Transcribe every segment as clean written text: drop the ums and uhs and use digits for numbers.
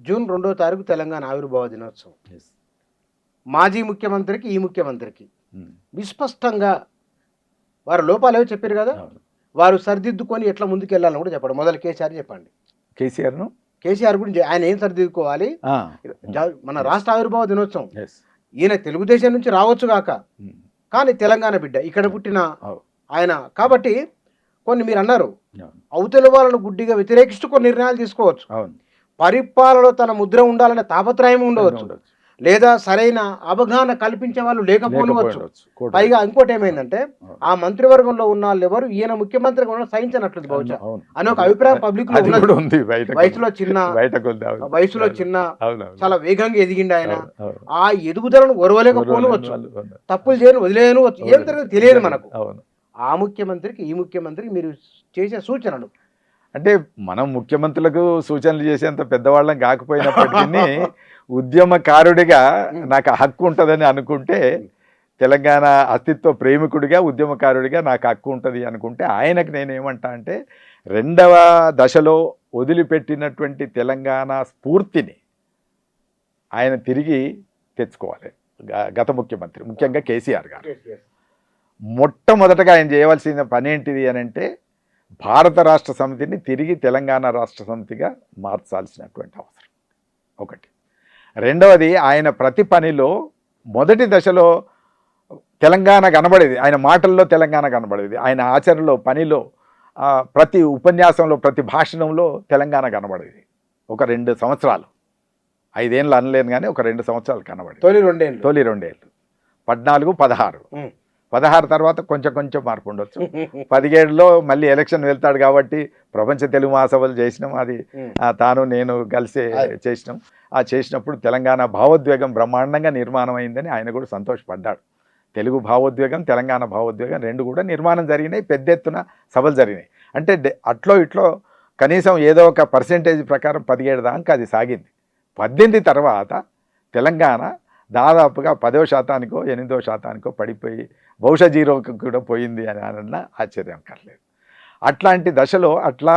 June 2వ తారీఖు తెలంగాణ ఆవిర్భావ దినోత్సవం. ఎస్. మాజీ ముఖ్యమంత్రికి, ఈ ముఖ్యమంత్రికి ఉమ్. విస్పష్టంగా వారు లోపాలేవో చెప్పారు కదా, అవును. వారు సరిదిద్దుకొని ఎట్లా ముందుకెళ్ళాలని కూడా చెప్పండి. మొదలు కేసీఆర్ చెప్పండి. కేసీఆర్ను కేసీఆర్ గురించి ఆయన ఏం సరిదిద్దుకోవాలి? మన రాష్ట్ర ఆవిర్భావ దినోత్సవం ఎస్. ఈయన తెలుగుదేశం నుంచి రావచ్చు గాక, ఉమ్. కానీ తెలంగాణ బిడ్డ, ఇక్కడ పుట్టిన అవును. ఆయన కాబట్టి కొన్ని మీరు అన్నారు అవును. అవతల వాళ్ళను గుడ్డిగా వ్యతిరేకిస్తూ కొన్ని నిర్ణయాలు తీసుకోవచ్చు. అవును. పరిపాలనలో తన ముద్ర ఉండాలనే తాపత్రయం ఉండవచ్చు, ఉండొచ్చు. లేదా సరైన అవగాహన కల్పించే వాళ్ళు లేకపోవచ్చు. లేకపోవచ్చు. పైగా ఇంకోటి ఏమైందంటే అవును. ఆ మంత్రివర్గంలో ఉన్న వాళ్ళు ఎవరు ఈయన ముఖ్యమంత్రిగా ఉన్న సహించనట్లేదు బహుశా అవును. అని ఒక అభిప్రాయం పబ్లిక్ లో అది ఉన్నది. కూడా ఉంది. బయటకు వయసులో చిన్న బయటకు ఉంది. అవును. వయసులో చిన్న అవును. అవును. చాలా వేగంగా ఎదిగిండు ఆయన. అవును. అవును. ఆ ఎదుగుదలను ఒరవలేకపోవచ్చు, అవును. తప్పులు చేయను వదిలేయను, ఏం జరిగిందో తెలియదు మనకు. అవును. ఆ ముఖ్యమంత్రికి, ఈ ముఖ్యమంత్రికి మీరు చేసే సూచనలు అంటే మనం ముఖ్యమంత్రులకు సూచనలు చేసేంత పెద్దవాళ్ళం కాకపోయినప్పటికీ ఉద్యమకారుడిగా నాకు హక్కు ఉంటుందని అనుకుంటే, తెలంగాణ అస్తిత్వ ప్రేమికుడిగా ఉద్యమకారుడిగా నాకు హక్కు ఉంటుంది అనుకుంటే, ఆయనకు నేనేమంటా అంటే, 2వ దశలో వదిలిపెట్టినటువంటి తెలంగాణ స్ఫూర్తిని ఆయన తిరిగి తెచ్చుకోవాలి. గత ముఖ్యమంత్రి ముఖ్యంగా కేసీఆర్ గారు మొట్టమొదటగా ఆయన చేయవలసిన పని ఏంటిది అని అంటే, భారత రాష్ట్ర సమితిని తిరిగి తెలంగాణ రాష్ట్ర సమితిగా మార్చాల్సినటువంటి అవసరం ఒకటి. రెండవది, ఆయన ప్రతి పనిలో మొదటి దశలో తెలంగాణ కనబడేది, ఆయన మాటల్లో తెలంగాణ కనబడేది, ఆయన ఆచరణలో పనిలో ప్రతి ఉపన్యాసంలో ప్రతి భాషణంలో తెలంగాణ కనబడేది. ఒక 2 సంవత్సరాలు, 5 ఏళ్ళు అనలేను కానీ ఒక 2 సంవత్సరాలు కనబడేది. తొలి 2 ఏళ్ళు 14, 16 తర్వాత కొంచెం కొంచెం మార్పు ఉండొచ్చు. 17లో మళ్ళీ ఎలక్షన్ వెళ్తాడు కాబట్టి ప్రపంచ తెలుగు మహాసభలు చేసినాం, అది తాను నేను కలిసి చేసినాం. ఆ చేసినప్పుడు తెలంగాణ భావోద్వేగం బ్రహ్మాండంగా నిర్మాణం అయిందని ఆయన కూడా సంతోషపడ్డాడు. తెలుగు భావోద్వేగం, తెలంగాణ భావోద్వేగం 2 కూడా నిర్మాణం జరిగినాయి, పెద్ద ఎత్తున సభలు జరిగినాయి. అంటే అట్లో ఇట్లో కనీసం ఏదో ఒక పర్సెంటేజ్ ప్రకారం 17 దాకా అది సాగింది. 18 తర్వాత తెలంగాణ దాదాపుగా 10%, 8% పడిపోయి బహుశా 0కు కూడా పోయింది అని అన్న ఆశ్చర్యం కర్లేదు. అట్లాంటి దశలో అట్లా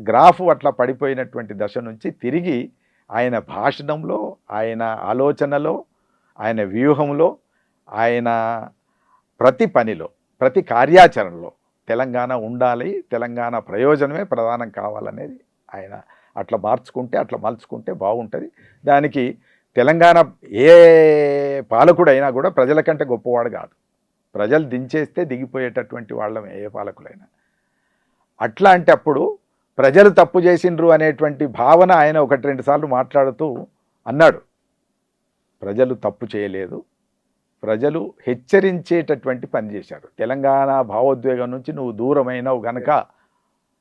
గ్రాఫ్ అట్లా పడిపోయినటువంటి దశ నుంచి తిరిగి ఆయన భాషణంలో, ఆయన ఆలోచనలో, ఆయన వ్యూహంలో, ఆయన ప్రతి పనిలో, ప్రతి కార్యాచరణలో తెలంగాణ ఉండాలి, తెలంగాణ ప్రయోజనమే ప్రధానం కావాలనేది ఆయన అట్లా మలుచుకుంటే బాగుంటుంది. దానికి తెలంగాణ ఏ పాలకుడైనా కూడా ప్రజల కంటే గొప్పవాడు కాదు. ప్రజలు దించేస్తే దిగిపోయేటటువంటి వాళ్ళమే ఏ పాలకులైనా. అట్లాంటి అప్పుడు ప్రజలు తప్పు చేసిండ్రు అనేటువంటి భావన ఆయన 1-2 సార్లు మాట్లాడుతూ అన్నాడు. ప్రజలు తప్పు చేయలేదు, ప్రజలు హెచ్చరించేటటువంటి పని చేశారు. తెలంగాణ భావోద్వేగం నుంచి నువ్వు దూరమైనవు గనక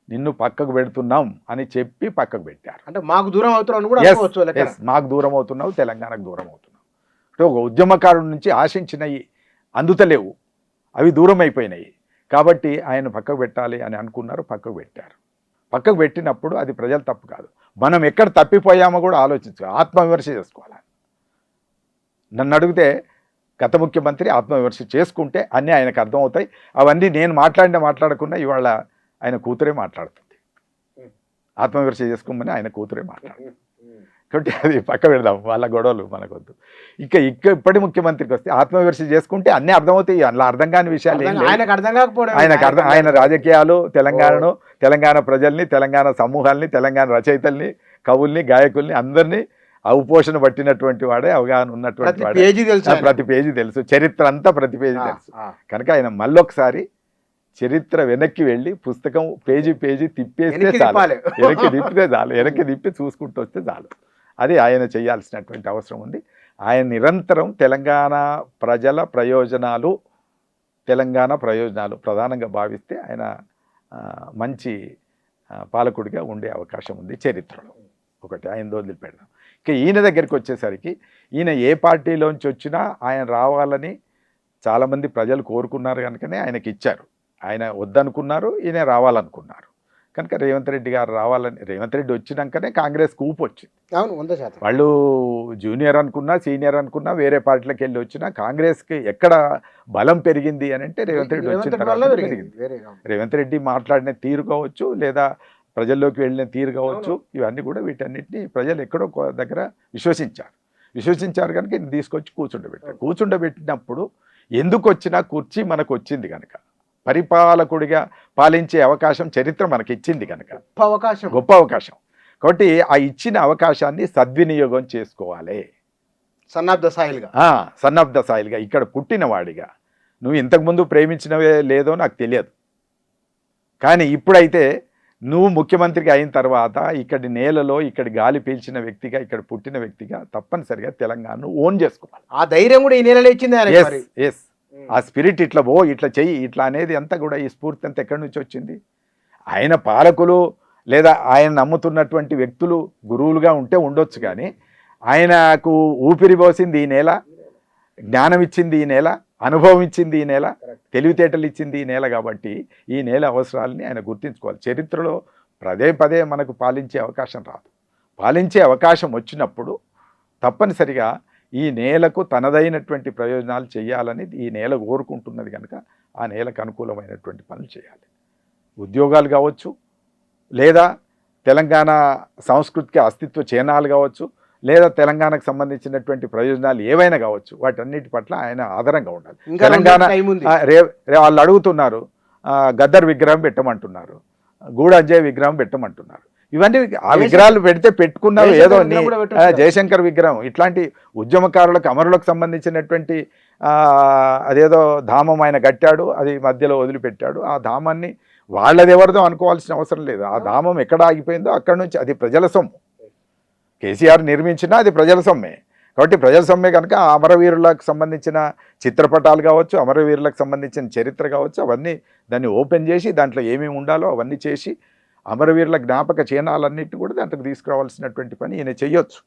నిన్ను పక్కకు పెడుతున్నాం అని చెప్పి పక్కకు పెట్టారు. అంటే మాకు దూరం అవుతున్నావు కూడా, మాకు దూరం అవుతున్నావు, తెలంగాణకు దూరం అవుతున్నావు. అంటే ఒక ఉద్యమకారుడి నుంచి ఆశించినవి అందుతలేవు, అవి దూరం అయిపోయినాయి కాబట్టి ఆయన పక్కకు పెట్టాలి అని అనుకున్నారు, పక్కకు పెట్టారు. పక్కకు పెట్టినప్పుడు అది ప్రజల తప్పు కాదు, మనం ఎక్కడ తప్పిపోయామో కూడా ఆలోచించుకోవాలి, ఆత్మవిమర్శ చేసుకోవాలి. నన్ను అడిగితే గత ముఖ్యమంత్రి ఆత్మవిమర్శ చేసుకుంటే అన్నీ ఆయనకు అర్థమవుతాయి. అవన్నీ నేను మాట్లాడకుండా ఇవాళ ఆయన కూతురే మాట్లాడుతుంది. ఆత్మవిమర్శ చేసుకోమని ఆయన కూతురే మాట్లాడుతుంది. కాబట్టి అది పక్క పెడదాం, వాళ్ళ గొడవలు మనకొద్దు. ఇప్పటి ముఖ్యమంత్రికి వస్తే ఆత్మవిమర్శ చేసుకుంటే అన్నీ అర్థమవుతాయి. అలా అర్థం కాని విషయాలు ఆయన రాజకీయాలు, తెలంగాణ ప్రజల్ని, తెలంగాణ సమూహాల్ని, తెలంగాణ రచయితల్ని, కవుల్ని, గాయకుల్ని అందరినీ అవపోషణ పట్టినటువంటి వాడే, అవగాహన ఉన్నటువంటి వాడే, ప్రతి పేజీ తెలుసు, చరిత్ర అంతా ప్రతి పేజీ తెలుసు. కనుక ఆయన మళ్ళొకసారి చరిత్ర వెనక్కి వెళ్ళి పుస్తకం పేజీ తిప్పేస్తే చాలు, వెనక్కి తిప్పి చూసుకుంటూ వస్తే చాలు. అది ఆయన చేయాల్సినటువంటి అవసరం ఉంది. ఆయన నిరంతరం తెలంగాణ ప్రజల ప్రయోజనాలు, తెలంగాణ ప్రయోజనాలు ప్రధానంగా భావిస్తే ఆయన మంచి పాలకుడిగా ఉండే అవకాశం ఉంది చరిత్రలో. ఒకటి ఆయన వదిలిపెడదాం. ఇక ఈయన దగ్గరికి వచ్చేసరికి, ఈయన ఏ పార్టీలోంచి వచ్చినా ఆయన రావాలని చాలామంది ప్రజలు కోరుకున్నారు కనుకనే ఆయనకి ఇచ్చారు. ఆయన వద్దనుకున్నారు, ఈయన రావాలనుకున్నారు కనుక రేవంత్ రెడ్డి గారు రావాలని. రేవంత్ రెడ్డి వచ్చినాకనే కాంగ్రెస్ కూపు వచ్చింది. అవును, 100%. వాళ్ళు జూనియర్ అనుకున్నా, సీనియర్ అనుకున్నా, వేరే పార్టీలకు వెళ్ళి వచ్చినా కాంగ్రెస్కి ఎక్కడ బలం పెరిగింది అని అంటే రేవంత్ రెడ్డి వచ్చిన తర్వాత పెరిగింది. రేవంత్ రెడ్డి మాట్లాడిన తీరు కావచ్చు, లేదా ప్రజల్లోకి వెళ్ళిన తీరు కావచ్చు, ఇవన్నీ కూడా వీటన్నిటిని ప్రజలు ఎక్కడో దగ్గర విశ్వసించారు కనుక ఇది తీసుకొచ్చి కూర్చుండబెట్టినప్పుడు ఎందుకు వచ్చినా కుర్చీ మనకు వచ్చింది కనుక, పరిపాలకుడిగా పాలించే అవకాశం చరిత్ర మనకి ఇచ్చింది కనుక, గొప్ప అవకాశం. కాబట్టి ఆ ఇచ్చిన అవకాశాన్ని సద్వినియోగం చేసుకోవాలి. సన్నాబ్ద సాయిల్గా ఇక్కడ పుట్టినవాడిగా. నువ్వు ఇంతకుముందు ప్రేమించినవే లేదో నాకు తెలియదు, కానీ ఇప్పుడైతే నువ్వు ముఖ్యమంత్రిగా అయిన తర్వాత ఇక్కడి నేలలో ఇక్కడి గాలి పీల్చిన వ్యక్తిగా, ఇక్కడ పుట్టిన వ్యక్తిగా తప్పనిసరిగా తెలంగాణను ఓన్ చేసుకోవాలి. ఆ ధైర్యం కూడా ఈ నేలలో ఇచ్చింది. ఎస్, ఆ స్పిరిట్ ఇట్లా ఇట్లా చెయ్యి ఇట్లా అనేది అంతా కూడా, ఈ స్ఫూర్తి అంతా ఎక్కడి నుంచి వచ్చింది? ఆయన పాలకులు లేదా ఆయన నమ్ముతున్నటువంటి వ్యక్తులు గురువులుగా ఉంటే ఉండొచ్చు, కానీ ఆయనకు ఊపిరి పోసింది ఈ నేల, జ్ఞానం ఇచ్చింది ఈ నేల, అనుభవం ఇచ్చింది ఈ నేల, తెలివితేటలు ఇచ్చింది ఈ నేల. కాబట్టి ఈ నేల అవసరాలని ఆయన గుర్తించుకోవాలి. చరిత్రలో పదే మనకు పాలించే అవకాశం రాదు. పాలించే అవకాశం వచ్చినప్పుడు తప్పనిసరిగా ఈ నేలకు తనదైనటువంటి ప్రయోజనాలు చేయాలని ఈ నేల కోరుకుంటున్నది కనుక ఆ నేలకు అనుకూలమైనటువంటి పనులు చేయాలి. ఉద్యోగాలు కావచ్చు, లేదా తెలంగాణ సాంస్కృతిక అస్తిత్వ చిహ్నాలు కావచ్చు, లేదా తెలంగాణకు సంబంధించినటువంటి ప్రయోజనాలు ఏవైనా కావచ్చు, వాటన్నిటి పట్ల ఆయన ఆధారంగా ఉండాలి. తెలంగాణ వాళ్ళు అడుగుతున్నారు, గద్దర్ విగ్రహం పెట్టమంటున్నారు, గూడంజయ్ విగ్రహం పెట్టమంటున్నారు. ఇవన్నీ ఆ విగ్రహాలు పెట్టుకున్నారు ఏదో జయశంకర్ విగ్రహం, ఇట్లాంటి ఉద్యమకారులకు అమరులకు సంబంధించినటువంటి అదేదో ధామం ఆయన కట్టాడు, అది మధ్యలో వదిలిపెట్టాడు. ఆ ధామాన్ని వాళ్ళది ఎవరిదో అనుకోవాల్సిన అవసరం లేదు. ఆ ధామం ఎక్కడ ఆగిపోయిందో అక్కడి నుంచి అది ప్రజల సొమ్ము. కేసీఆర్ నిర్మించినా అది ప్రజల సొమ్మే. కాబట్టి ప్రజల సొమ్మే కనుక ఆ అమరవీరులకు సంబంధించిన చిత్రపటాలు కావచ్చు, అమరవీరులకు సంబంధించిన చరిత్ర కావచ్చు, అవన్నీ దాన్ని ఓపెన్ చేసి దాంట్లో ఏమేమి ఉండాలో అవన్నీ చేసి అమరవీరుల జ్ఞాపక చిహ్నాలన్నిటి కూడా దాంట్లోకి తీసుకురావాల్సినటువంటి పని ఈయన చెయ్యొచ్చు.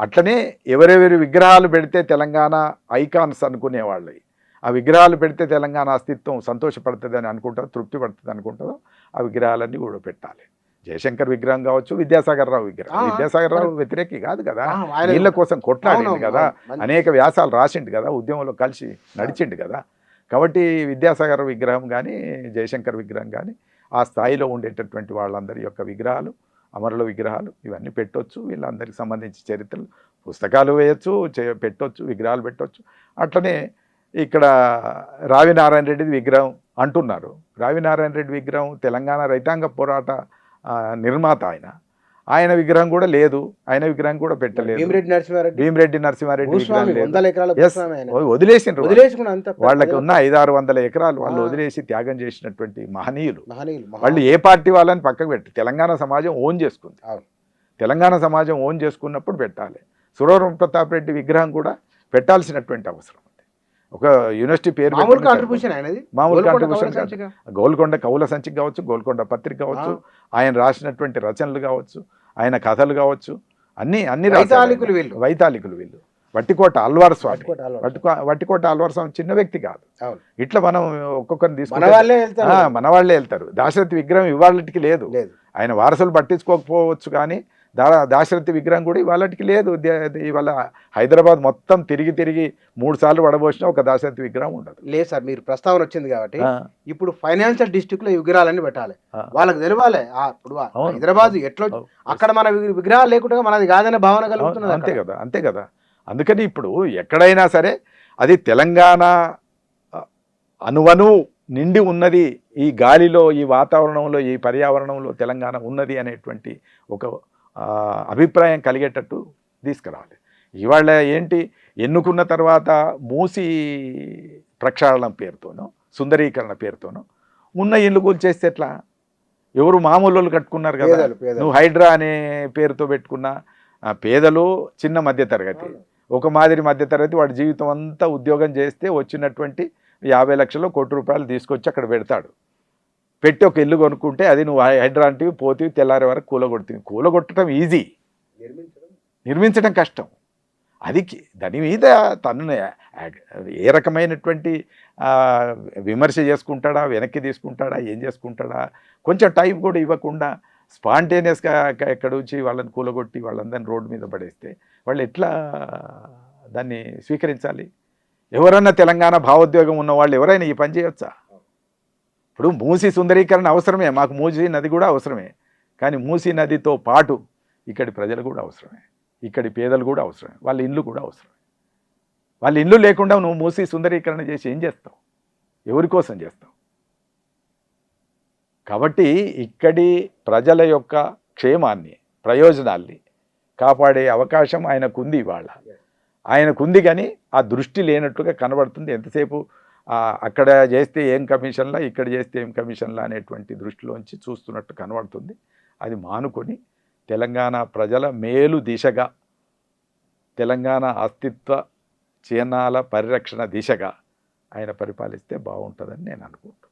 అట్లనే ఎవరెవరి విగ్రహాలు పెడితే తెలంగాణ ఐకాన్స్ అనుకునేవాళ్ళు, ఆ విగ్రహాలు పెడితే తెలంగాణ అస్తిత్వం సంతోషపడుతుంది అని అనుకుంటారో, తృప్తి పడుతుంది అనుకుంటారో, ఆ విగ్రహాలన్నీ కూడా పెట్టాలి. జయశంకర్ విగ్రహం కావచ్చు, విద్యాసాగర్ రావు విగ్రహం. విద్యాసాగర్ రావు వ్యతిరేకి కాదు కదా, వీళ్ళ కోసం కొట్లాడింది కదా, అనేక వ్యాసాలు రాసిండు కదా, ఉద్యమంలో కలిసి నడిచిండు కదా. కాబట్టి విద్యాసాగర్ విగ్రహం కానీ జయశంకర్ విగ్రహం కానీ ఆ స్థాయిలో ఉండేటటువంటి వాళ్ళందరి యొక్క విగ్రహాలు, అమరుల విగ్రహాలు ఇవన్నీ పెట్టొచ్చు. వీళ్ళందరికి సంబంధించి చరిత్రలు పుస్తకాలు వేయచ్చు, పెట్టొచ్చు, విగ్రహాలు పెట్టొచ్చు. అట్లనే ఇక్కడ రావి నారాయణ రెడ్డి విగ్రహం అంటున్నారు. రావి నారాయణ రెడ్డి విగ్రహం తెలంగాణ రైతాంగ పోరాట నిర్మాత ఆయన విగ్రహం కూడా లేదు, ఆయన విగ్రహం కూడా పెట్టలేదు. భీమిరెడ్డి నరసింహారెడ్డి వదిలేసిండ్రు. వాళ్ళకి ఉన్న 500-600 ఎకరాలు వాళ్ళు వదిలేసి త్యాగం చేసినటువంటి మహనీయులు. వాళ్ళు ఏ పార్టీ వాళ్ళని పక్కకు పెట్టి తెలంగాణ సమాజం ఓన్ చేసుకుంది. తెలంగాణ సమాజం ఓన్ చేసుకున్నప్పుడు పెట్టాలి. సురవరం ప్రతాప్ రెడ్డి విగ్రహం కూడా పెట్టాల్సినటువంటి అవసరం ఉంది. ఒక యూనివర్సిటీ పేరు మామూలు కాంట్రిబ్యూషన్ గోల్కొండ కవుల సంచిక కావచ్చు, గోల్కొండ పత్రిక కావచ్చు, ఆయన రాసినటువంటి రచనలు కావచ్చు, ఆయన కథలు కావచ్చు, అన్ని వైతాళికులు వీళ్ళు. వట్టికోట అల్వార్ స్వామి, వట్టికోట అల్వార్ స్వామి చిన్న వ్యక్తి కాదు. ఇట్లా మనం ఒక్కొక్కరిని తీసుకుంటే మన వాళ్ళే వెళ్తారు. దాశరథి విగ్రహం ఇవాళకి లేదు, ఆయన వారసులు పట్టించుకోకపోవచ్చు, కానీ దాశరథి విగ్రహం కూడా ఇవాళకి లేదు. ఇవాళ హైదరాబాద్ మొత్తం తిరిగి 3 సార్లు వడబోసిన ఒక దాశరథి విగ్రహం ఉండదు. లేదు సార్, మీరు ప్రస్తావన వచ్చింది కాబట్టి ఇప్పుడు ఫైనాన్షియల్ డిస్ట్రిక్ట్ లో విగ్రహాలన్నీ పెట్టాలి, వాళ్ళకి తెలవాలి. ఇప్పుడు హైదరాబాద్ ఎట్లా అక్కడ మన విగ్రహాలు లేకుండా మనది కాదనే భావన కలుగుతున్నది. అంతే కదా. అందుకని ఇప్పుడు ఎక్కడైనా సరే అది తెలంగాణ అనువను నిండి ఉన్నది, ఈ గాలిలో, ఈ వాతావరణంలో, ఈ పర్యావరణంలో తెలంగాణ ఉన్నది అనేటువంటి ఒక అభిప్రాయం కలిగేటట్టు తీసుకురావాలి. ఇవాళ ఏంటి, ఎన్నుకున్న తర్వాత మూసి ప్రక్షాళన పేరుతోనో, సుందరీకరణ పేరుతోనో ఉన్న ఇల్లు కూల్చేస్తే ఎట్లా? ఎవరు మామూలు కట్టుకున్నారు కదా, నువ్వు హైడ్రా అనే పేరుతో పెట్టుకున్న పేదలు, చిన్న మధ్యతరగతి, ఒక మాదిరి మధ్యతరగతి, వాడి జీవితం అంతా ఉద్యోగం చేస్తే వచ్చినటువంటి 50 లక్షలు, ₹1 కోటి తీసుకొచ్చి అక్కడ పెడతాడు. పెట్టి ఒక ఇల్లు కొనుక్కుంటే అది నువ్వు హైడ్రా అంటివి, పోతివి, తెల్లారే వరకు కూలగొట్టడం ఈజీ, నిర్మించడం కష్టం. అది దాని మీద తనను ఏ రకమైనటువంటి విమర్శ చేసుకుంటాడా, వెనక్కి తీసుకుంటాడా, ఏం చేసుకుంటాడా, కొంచెం టైం కూడా ఇవ్వకుండా స్పాంటేనియస్గా ఎక్కడ వచ్చి వాళ్ళని కూలగొట్టి వాళ్ళందరినీ రోడ్డు మీద పడేస్తే వాళ్ళు ఎట్లా దాన్ని స్వీకరించాలి? ఎవరన్నా తెలంగాణ భావోద్వేగం ఉన్న వాళ్ళు ఎవరైనా ఈ పని చేయొచ్చా? ఇప్పుడు మూసి సుందరీకరణ అవసరమే, మాకు మూసి నది కూడా అవసరమే, కానీ మూసీ నదితో పాటు ఇక్కడి ప్రజలు కూడా అవసరమే, ఇక్కడి పేదలు కూడా అవసరమే, వాళ్ళ ఇల్లు కూడా అవసరమే. వాళ్ళ ఇల్లు లేకుండా నువ్వు మూసీ సుందరీకరణ చేసి ఏం చేస్తావు, ఎవరి కోసం చేస్తావు? కాబట్టి ఇక్కడి ప్రజల యొక్క క్షేమాన్ని, ప్రయోజనాల్ని కాపాడే అవకాశం ఆయనకుంది. ఇవాళ ఆయనకుంది, కానీ ఆ దృష్టి లేనట్టుగా కనబడుతుంది. ఎంతసేపు అక్కడ చేస్తే ఏం కమిషన్లా, ఇక్కడ చేస్తే ఏం కమిషన్లా అనేటువంటి దృష్టిలోంచి చూస్తున్నట్టు కనబడుతుంది. అది మానుకొని తెలంగాణ ప్రజల మేలు దిశగా, తెలంగాణ అస్తిత్వ చిహ్నాల పరిరక్షణ దిశగా ఆయన పరిపాలిస్తే బాగుంటుందని నేను అనుకుంటున్నాను.